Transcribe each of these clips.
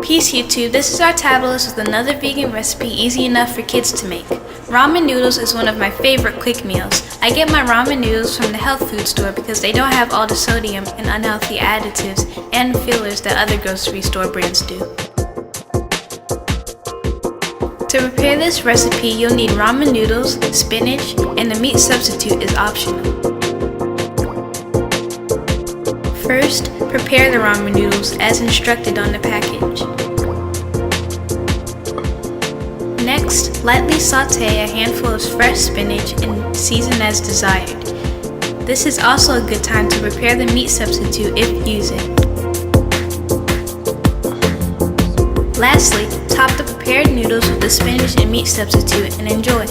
Peace YouTube, this is Artabulous with another vegan recipe easy enough for kids to make. Ramen noodles is one of my favorite quick meals. I get my ramen noodles from the health food store because they don't have all the sodium and unhealthy additives and fillers that other grocery store brands do. To prepare this recipe, you'll need ramen noodles, spinach, and the meat substitute is optional. First, prepare the ramen noodles as instructed on the package. Next, lightly saute a handful of fresh spinach and season as desired. This is also a good time to prepare the meat substitute if using. Lastly, top the prepared noodles with the spinach and meat substitute and enjoy.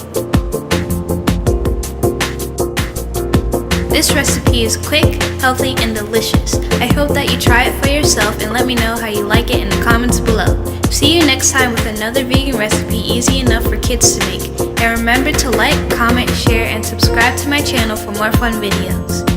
This recipe is quick, healthy, and delicious. I hope that you try it for yourself and let me know how you like it in the comments below. See you next time with another vegan recipe easy enough for kids to make. And remember to like, comment, share, and subscribe to my channel for more fun videos.